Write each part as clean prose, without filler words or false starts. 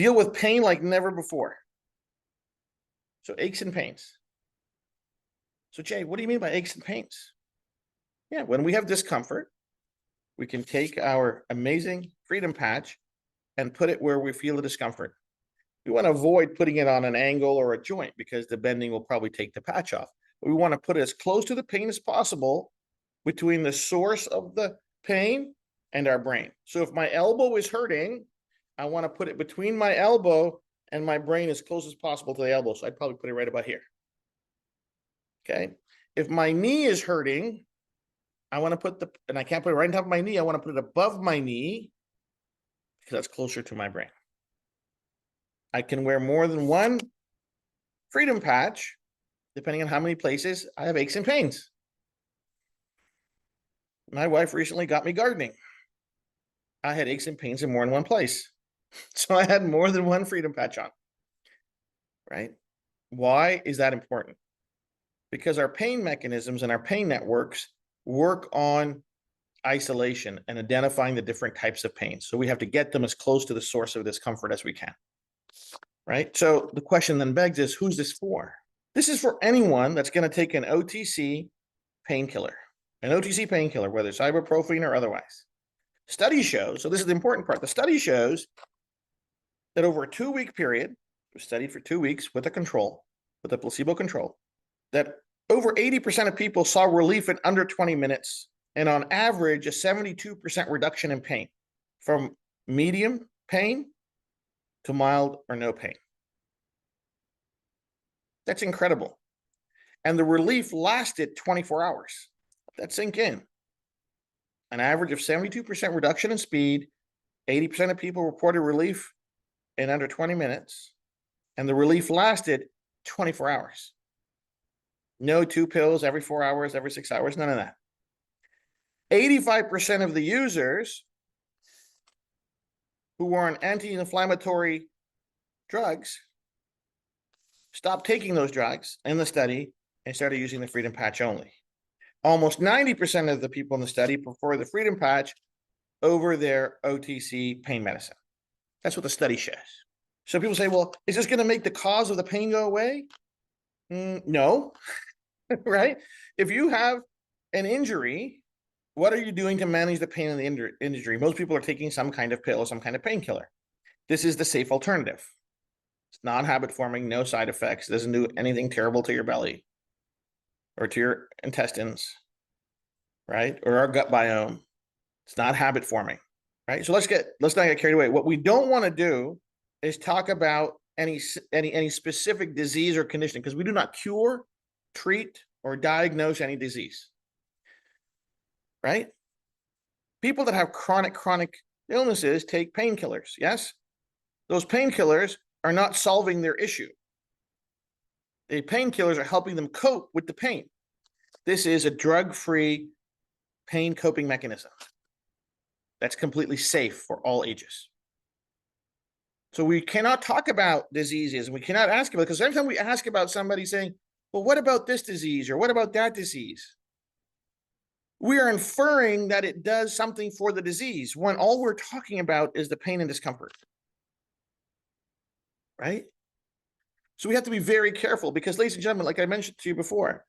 deal with pain like never before. So aches and pains. So Jay, what do you mean by aches and pains? Yeah, when we have discomfort, we can take our amazing freedom patch and put it where we feel the discomfort. We want to avoid putting it on an angle or a joint because the bending will probably take the patch off. But we want to put it as close to the pain as possible between the source of the pain and our brain. So if my elbow is hurting, I want to put it between my elbow and my brain as close as possible to the elbow. So I'd probably put it right about here. Okay. If my knee is hurting, I want to put and I can't put it right on top of my knee. I want to put it above my knee because that's closer to my brain. I can wear more than one freedom patch, depending on how many places I have aches and pains. My wife recently got me gardening. I had aches and pains in more than one place. So I had more than one freedom patch on, right? Why is that important? Because our pain mechanisms and our pain networks work on isolation and identifying the different types of pain. So we have to get them as close to the source of discomfort as we can, right? So the question then begs is, who's this for? This is for anyone that's going to take an OTC painkiller, whether it's ibuprofen or otherwise. Study shows, so this is the important part, the study shows that over a 2-week period, it was studied for 2 weeks with a placebo control, that over 80% of people saw relief in under 20 minutes, and on average, a 72% reduction in pain, from medium pain to mild or no pain. That's incredible. And the relief lasted 24 hours. That sink in. An average of 72% reduction in speed, 80% of people reported relief in under 20 minutes, and the relief lasted 24 hours. No 2 pills every 4 hours, every 6 hours, none of that. 85% of the users who were on anti-inflammatory drugs stopped taking those drugs in the study and started using the freedom patch only. Almost 90% of the people in the study prefer the freedom patch over their OTC pain medicine. That's what the study shows. So people say, well, is this going to make the cause of the pain go away? No, right? If you have an injury, what are you doing to manage the pain of the injury? Most people are taking some kind of pill or some kind of painkiller. This is the safe alternative. It's non-habit forming, no side effects, doesn't do anything terrible to your belly or to your intestines, right? Or our gut biome. It's not habit forming, right? So let's not get carried away. What we don't want to do is talk about any specific disease or condition, because we do not cure, treat, or diagnose any disease, right? People that have chronic illnesses take painkillers, yes? Those painkillers are not solving their issue. The painkillers are helping them cope with the pain. This is a drug-free pain coping mechanism that's completely safe for all ages. So we cannot talk about diseases, and we cannot ask about it, because every time we ask about somebody saying, well, what about this disease or what about that disease? We are inferring that it does something for the disease when all we're talking about is the pain and discomfort, right? So we have to be very careful, because, ladies and gentlemen, like I mentioned to you before,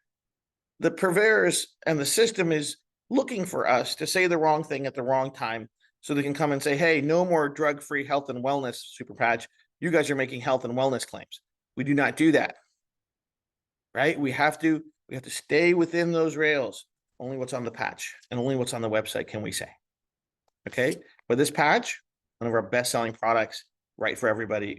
the purveyors and the system is looking for us to say the wrong thing at the wrong time, so they can come and say, hey, no more drug-free health and wellness super patch. You guys are making health and wellness claims. We do not do that, right? We have to stay within those rails. Only what's on the patch and only what's on the website can we say. Okay, but this patch, one of our best-selling products, right for everybody,